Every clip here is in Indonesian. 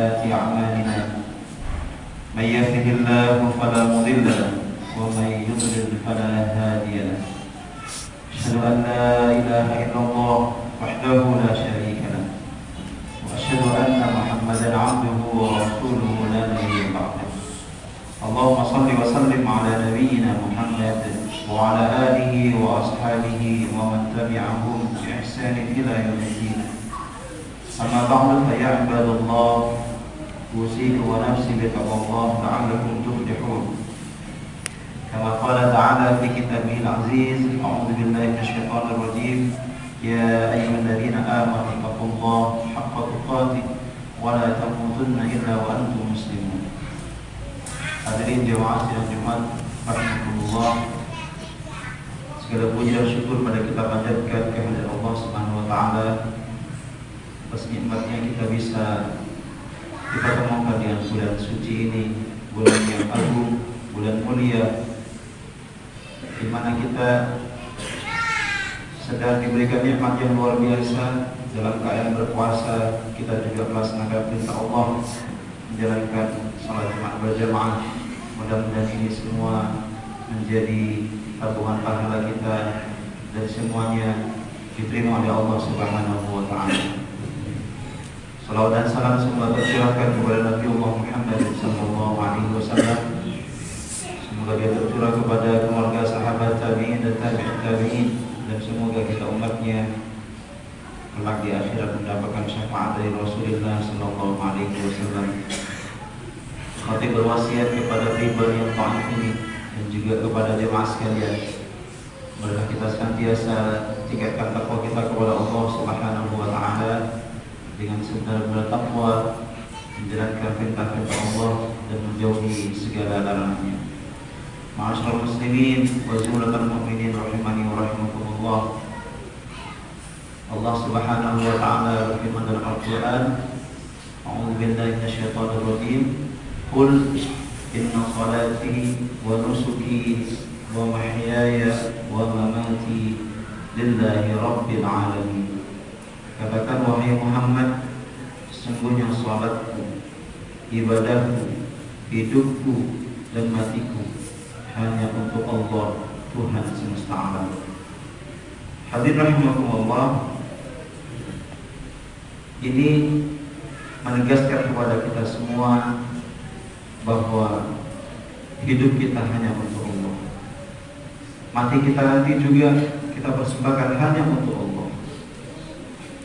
سيئات أعمالنا من يهده الله فلا مضل له ومن يضلل فلا هادي له أشهد أن لا إله إلا الله وحده لا شريك له وأشهد أن محمدا عبده ورسوله لا نبي بعده اللهم صل وسلم على نبينا محمد وعلى آله وأصحابه ومن تبعهم بإحسان إلى يوم الدين أما بعد فيا عباد الله أوصيكم ونفسي بتقوى الله لعلكم تفلحون كما قال تعالى في كتابه العزيز أعوذ بالله من الشيطان الرجيم يا أيها الذين آمنوا اتقوا الله حق تقاته ولا تموتن إلا وأنتم مسلمون. Hadirin jemaah sidang Jumat rahimakumullah, segala puji dan syukur pada kita panjatkan kehadirat Allah Subhanahu wa taala atas nikmatnya kita bisa temukan di bulan suci ini, bulan yang agung, bulan mulia, di mana kita sedang diberikan nikmat yang luar biasa. Dalam keadaan berpuasa kita juga melaksanakan perintah Allah, menjalankan salat Jumat berjamaah. Mudah-mudahan ini semua menjadi tabungan pahala kita dan semuanya diterima oleh Allah Subhanahu wa taala. Salawat dan salam semoga tercurahkan kepada Nabi Allah Muhammad sallallahu alaihi wasallam. Semoga dia tercurah kepada keluarga sahabat tabi'in dan tabi'in tabi'in, dan semoga kita umatnya kelak di akhirat mendapatkan syafaat dari Rasulullah sallallahu alaihi wasallam. Mati berwasiat kepada riba yang ta'if ini dan juga kepada jemaah sekalian, marilah kita senantiasa tingkatkan takwa kita kepada Allah Subhanahu wa taala dengan sebenar-benar takwa, menjalankan perintah-perintah Allah dan menjauhi segala larangannya. Ma'asyiral muslimin wa zumratal mu'minin rahimani wa rahimakumullah. Allah Subhanahu wa taala berfirman dalam Al-Qur'an, A'udzu billahi minasyaitonir rajim. Qul inna salati wa nusuki wa mahyaya wa mamati lillahi rabbil alamin. Katakan wahai Muhammad, sesungguhnya salatku, ibadahku, hidupku dan matiku hanya untuk Allah, Tuhan semesta alam. Hadirin rahimakumullah, ini menegaskan kepada kita semua bahwa hidup kita hanya untuk Allah. Mati kita nanti juga kita persembahkan hanya untuk Allah.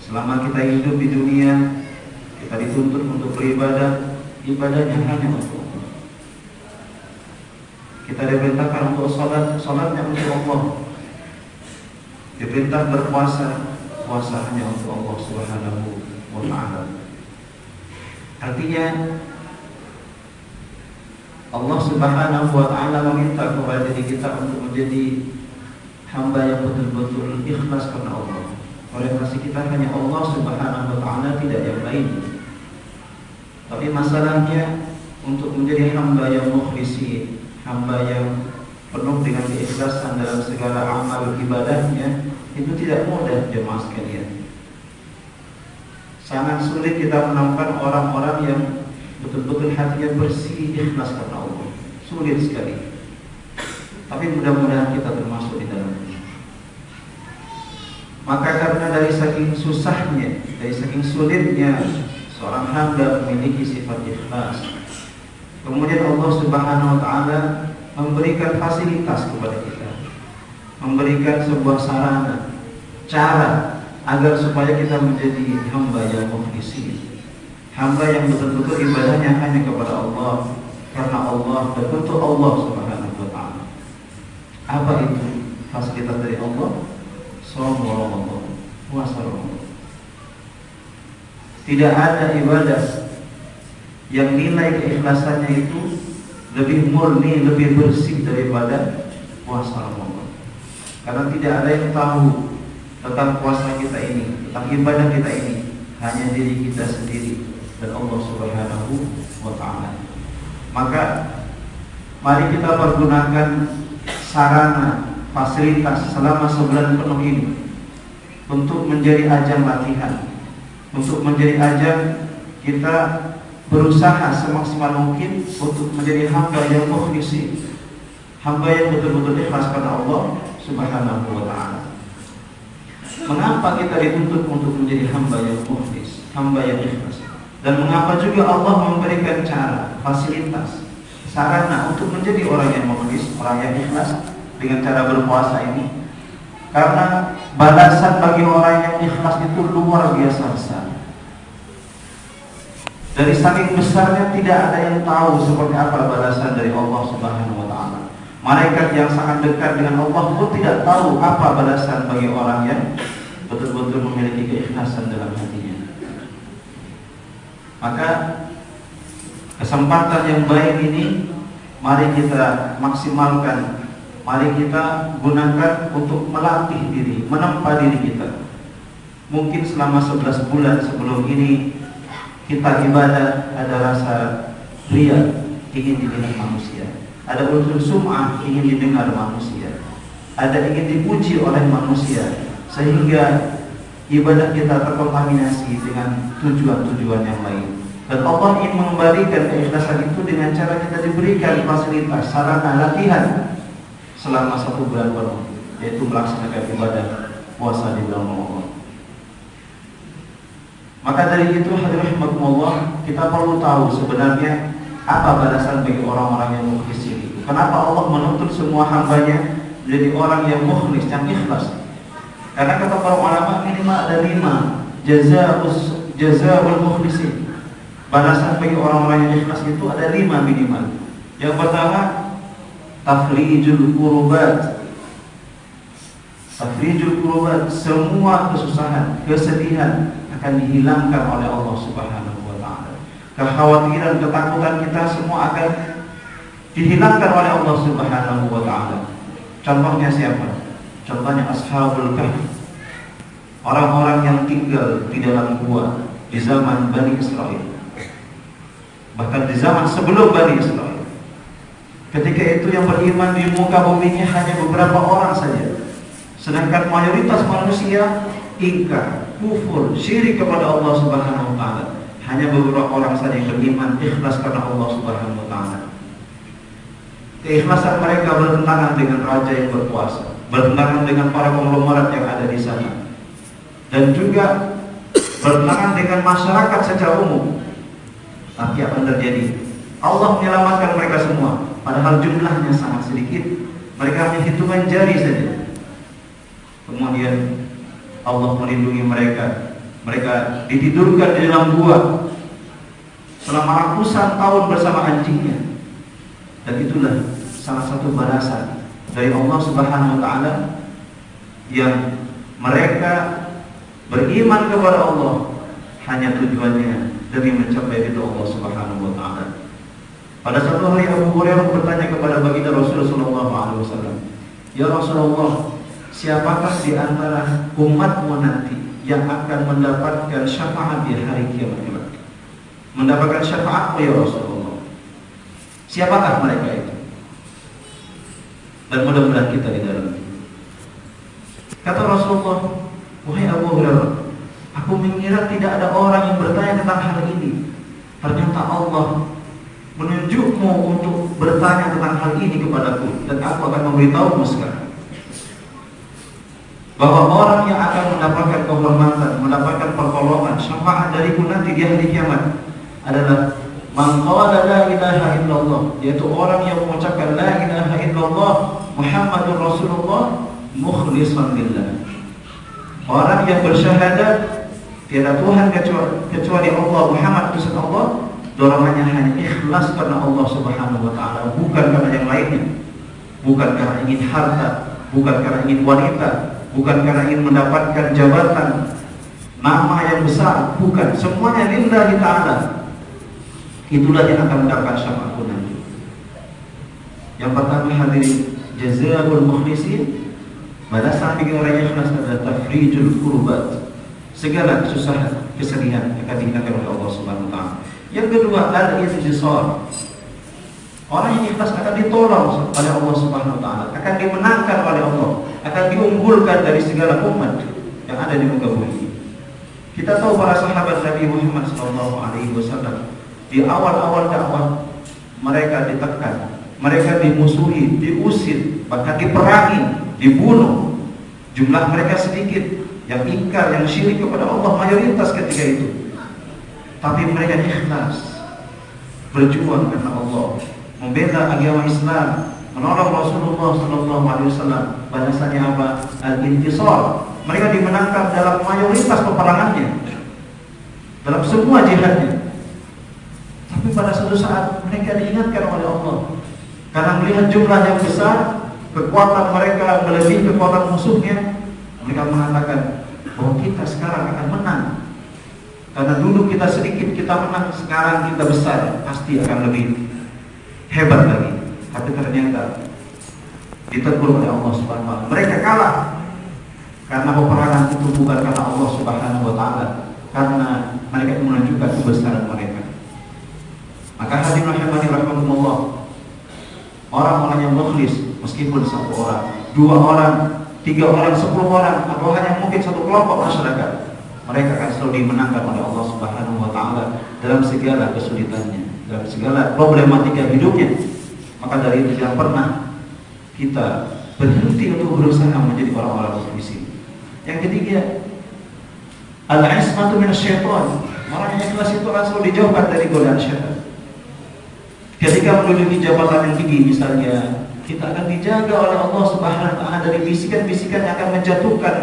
Selama kita hidup di dunia, kita dituntut untuk beribadah, ibadahnya hanya untuk Allah. Kita diperintahkan untuk sholat, sholatnya untuk Allah. Diperintah berpuasa, puasa hanya untuk Allah Subhanahu wa ta'ala. Artinya Allah Subhanahu wa ta'ala meminta kepada diri kita untuk menjadi hamba yang betul-betul ikhlas karena Allah. Orientasi kita hanya Allah Subhanahu wa ta'ala, tidak yang lain. Tapi masalahnya untuk menjadi hamba yang mukhlisi, hamba yang penuh dengan keikhlasan dalam segala amal ibadahnya, itu tidak mudah jemaah sekalian. Sangat sulit kita menemukan orang-orang yang betul-betul hatinya bersih, ikhlas karena Allah. Sulit sekali. Tapi mudah-mudahan kita termasuk di dalamnya. Maka karena dari saking susahnya, dari saking sulitnya seorang hamba memiliki sifat ikhlas, kemudian Allah Subhanahu wa ta'ala memberikan fasilitas kepada kita, memberikan sebuah sarana, cara agar supaya kita menjadi hamba yang mukhlisin, hamba yang betul-betul ibadahnya hanya kepada Allah, karena Allah dan untuk Allah Subhanahu wa ta'ala. Apa itu fasilitas dari Allah? Shaum Ramadan, puasa Ramadan. Tidak ada ibadah yang nilai keikhlasannya itu lebih murni, lebih bersih daripada puasa Ramadan. Karena tidak ada yang tahu tentang puasa kita ini, tentang ibadah kita ini, hanya diri kita sendiri dan Allah Subhanahu wa ta'ala. Maka mari kita pergunakan sarana, fasilitas selama sebulan penuh ini untuk menjadi ajang latihan, untuk menjadi ajang kita berusaha semaksimal mungkin untuk menjadi hamba yang mukhlisin, hamba yang betul-betul ikhlas pada Allah Subhanahu wa ta'ala. Mengapa kita dituntut untuk menjadi hamba yang mukhlis, hamba yang ikhlas? Dan mengapa juga Allah memberikan cara, fasilitas, sarana untuk menjadi orang yang mukhlis, orang yang ikhlas dengan cara berpuasa ini? Karena balasan bagi orang yang ikhlas itu luar biasa besar. Dari saking besarnya tidak ada yang tahu seperti apa balasan dari Allah Subhanahu wa ta'ala. Malaikat yang sangat dekat dengan Allah pun tidak tahu apa balasan bagi orang yang betul-betul memiliki keikhlasan dalam hatinya. Maka kesempatan yang baik ini mari kita maksimalkan, mari kita gunakan untuk melatih diri, menempa diri kita. Mungkin selama 11 bulan sebelum ini kita ibadah ada rasa riya, ingin dilihat manusia, ada unsur sum'ah, ingin didengar manusia, ada ingin dipuji oleh manusia, sehingga ibadah kita terkontaminasi dengan tujuan-tujuan yang lain. Dan Allah ingin mengembalikan keikhlasan itu dengan cara kita diberikan fasilitas, sarana latihan selama 1 bulan penuh, yaitu melaksanakan ibadah puasa di bulan Ramadan. Maka dari itu hadirin rahimakumullah, kita perlu tahu sebenarnya apa balasan bagi orang-orang yang mukhlis ini. Kenapa Allah menuntut semua hambanya menjadi orang yang mukhlis, yang ikhlas? Karena kata para ulama minimal ada 5 jazaa'ul mukhlisin. Balasan bagi orang-orang yang ikhlas itu ada 5 minimal. Yang pertama, tafrijul kurubat. Tafrijul kurubat, semua kesusahan, kesedihan akan dihilangkan oleh Allah Subhanahu wa ta'ala. Kekhawatiran, ketakutan kita semua akan dihilangkan oleh Allah Subhanahu wa ta'ala. Contohnya siapa? Contohnya Ashabul Kahfi, orang-orang yang tinggal di dalam gua di zaman Bani Israel, bahkan di zaman sebelum Bani Israel. Ketika itu yang beriman di muka bumi hanya beberapa orang saja, sedangkan mayoritas manusia ingkar, kufur, syirik kepada Allah Subhanahu wa ta'ala. Hanya beberapa orang saja yang beriman, ikhlas karena Allah Subhanahu wa ta'ala. Keikhlasan mereka bertentangan dengan raja yang berkuasa, bertentangan dengan para konglomerat yang ada di sana, dan juga bertentangan dengan masyarakat secara umum. Tapi apa yang terjadi? Allah menyelamatkan mereka semua, padahal jumlahnya sangat sedikit. Mereka hanya hitungan jari saja. Kemudian Allah melindungi mereka. Mereka ditidurkan di dalam gua selama ratusan tahun bersama anjingnya. Dan itulah salah satu balasan dari Allah Subhanahu wa ta'ala, yang mereka beriman kepada Allah hanya tujuannya demi mencapai ridha Allah Subhanahu wa ta'ala. Pada suatu hari Abu Hurairah bertanya kepada baginda Rasulullah sallallahu alaihi wasallam, "Ya Rasulullah, siapakah di antara umatmu nanti yang akan mendapatkan syafaat di hari kiamat kelak?" Mendapatkan syafaatmu ya Rasulullah. Siapakah mereka itu? Dan mudah-mudahan kita di dalam. Kata Rasulullah, "Wahai Abu Hurairah, aku mengira tidak ada orang yang bertanya tentang hal ini. Ternyata Allah menunjukmu untuk bertanya tentang hal ini kepadaku, dan aku akan memberitahumu sekarang bahwa orang yang akan mendapatkan kehormatan, mendapatkan pertolongan, syafaat dariku nanti di hari kiamat adalah man qala la ilaha illallah, yaitu orang yang mengucapkan la ilaha illallah Muhammadur Rasulullah mukhlishan lillah. Orang yang bersyahadat tiada Tuhan kecuali Allah, Muhammad itu Allah, dorongannya hanya ikhlas karena Allah Subhanahu wa ta'ala, bukan karena yang lainnya, bukan karena ingin harta, bukan karena ingin wanita, bukan karena ingin mendapatkan jabatan, nama yang besar, bukan, semuanya lillahi ta'ala. Itulah yang akan mendapatkan syafaat nanti. Yang pertama, hadirin, jazaa'ul mukhlisin, balasan bagi orang yang ikhlas adalah tafrijul kurbat, segala kesusahan, kesedihan akan dihilangkan oleh Allah Subhanahu wa ta'ala. Yang kedua, al-intisar, orang yang ikhlas akan ditolong oleh Allah Subhanahu wa ta'ala, akan dimenangkan oleh Allah, akan diunggulkan dari segala umat yang ada di muka bumi. Kita tahu para sahabat Nabi Muhammad SAW Di awal-awal dakwah mereka ditekan, mereka dimusuhi, diusir, bahkan diperangi, dibunuh. Jumlah mereka sedikit, yang ingkar, yang syirik kepada Allah mayoritas ketika itu. Tapi mereka ikhlas berjuang karena Allah, membela agama Islam, menolong Rasulullah SAW. Bahasanya apa? Al-intisar. Mereka dimenangkan dalam mayoritas peperangannya, dalam semua jihadnya. Tapi pada suatu saat mereka diingatkan oleh Allah, karena melihat jumlah yang besar, kekuatan mereka melebihi kekuatan musuhnya. Mereka mengatakan bahwa kita sekarang akan menang, karena dulu kita sedikit kita menang, sekarang kita besar, pasti akan lebih hebat lagi. Tapi ternyata ditegur oleh Allah Subhanahu wa Ta'ala. Mereka kalah karena peperangan itu bukan karena Allah Subhanahu wa Ta'ala, karena mereka menunjukkan kebesaran mereka. Maka hadirin rahimakumullah, orang-orang yang mukhlis, meskipun satu orang, dua orang, tiga orang, 10 orang, atau hanya mungkin satu kelompok masyarakat, mereka akan selalu dimenangkan oleh Allah Subhanahu wa Ta'ala dalam segala kesulitannya, dalam segala problematika hidupnya. Maka dari itu jangan pernah kita berhenti untuk berusaha menjadi orang-orang mukhlisin. Yang ketiga, al-ismatu minasyaitan. Orang yang ikhlas itu akan selalu dijauhkan dari godaan syaitan. Ketika menduduki jabatan yang tinggi misalnya, kita akan dijaga oleh Allah Subhanahu wa Ta'ala dari bisikan-bisikan yang akan menjatuhkan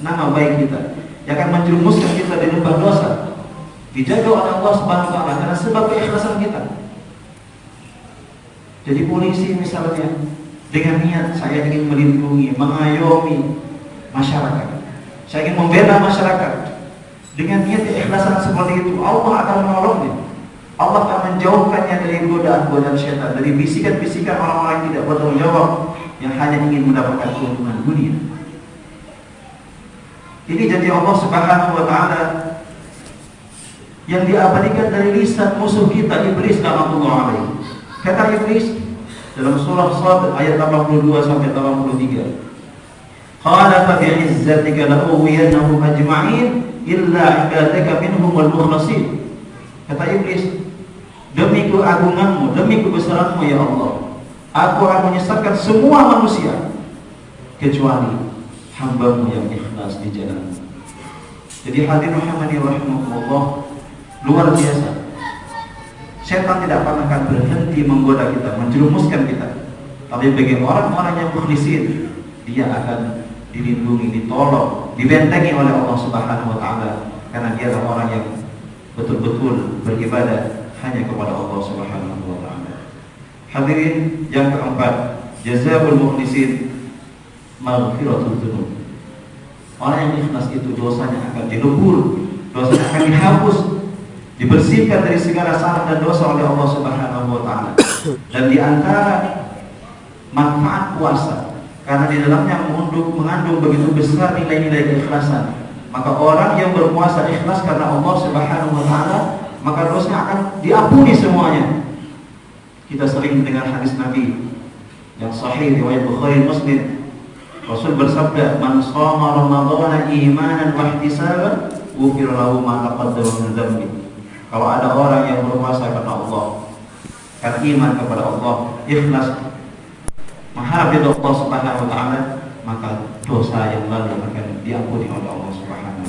nama baik kita, yang akan menjerumuskan kita di lembah dosa. Dijaga oleh Allah Subhanahu wa Ta'ala karena sebab keikhlasan kita. Jadi polisi misalnya dengan niat saya ingin melindungi, mengayomi masyarakat, saya ingin membela masyarakat, dengan niat keikhlasan seperti itu, Allah akan menolongnya. Allah akan menjauhkannya dari godaan-godaan syaitan, dari bisikan-bisikan orang-orang yang tidak bertanggung jawab, yang hanya ingin mendapatkan keuntungan dunia. Ini janji Allah Subhanahu wa Ta'ala yang diabadikan dari lisan musuh kita, Iblis laknatullah alaihi. Kata Iblis dalam surah Shad ayat 82 sampai 83, qala fa bi'izzatika la'uwiyannahum ajma'in illa 'ibadaka minhumul mukhlasin. Kata Iblis, demi keagunganmu, demi kebesaranmu ya Allah, aku akan menyesatkan semua manusia kecuali hamba-Mu yang ikhlas di jalan-Mu. Jadi hadirin rahimakumullah, luar biasa. Setan tidak pernah akan berhenti menggoda kita, menjerumuskan kita. Tapi bagi orang-orang yang mukhlisin, dia akan dilindungi, ditolong, dibentengi oleh Allah Subhanahu wa Ta'ala, karena dia adalah orang yang betul-betul beribadah hanya kepada Allah Subhanahu wa Ta'ala. Hadirin yang keempat, jazaa'ul mukhlisin maghfiratul dzunub. Orang yang ikhlas itu dosanya akan dilebur, dosanya akan dihapus, dibersihkan dari segala salah dan dosa oleh Allah Subhanahu wa Ta'ala. Dan di antara manfaat puasa, karena di dalamnya mengandung begitu besar nilai-nilai keikhlasan, maka orang yang berpuasa ikhlas karena Allah Subhanahu wa Ta'ala, maka dosanya akan diampuni semuanya. Kita sering mendengar hadis Nabi yang sahih riwayat Bukhari Muslim. Rasul bersabda, "Man shoma Ramadhana imanan wa ihtisaban, ghufira lahu ma taqaddama min dhanbi." Kalau ada orang yang berpuasa karena Allah, karena iman kepada Allah, ikhlas mengharap ridha Allah Subhanahu wa Ta'ala, maka dosa yang lalu akan diampuni oleh Allah Subhanahu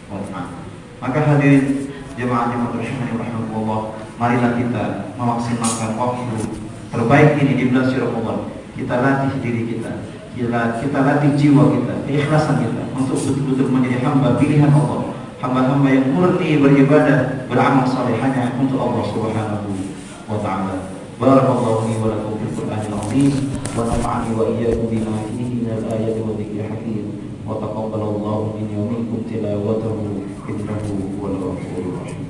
wa Ta'ala. Maka hadirin jemaah rahimahullah, marilah kita memaksimalkan waktu terbaik ini di bulan Ramadan. Kita latih diri kita, kita latih jiwa kita, keikhlasan kita untuk betul-betul menjadi hamba pilihan Allah, hamba-hamba yang murni beribadah, beramal saleh hanya untuk Allah Subhanahu wa Ta'ala. Barakallahu li wa lakum fil Qur'anil 'azim wa nafa'ani wa iyyakum bima fihi minal ayati wa dzikril hakim wa taqabbalallahu minni wa minkum tilawatahu innahu huwal ghafurur rahim.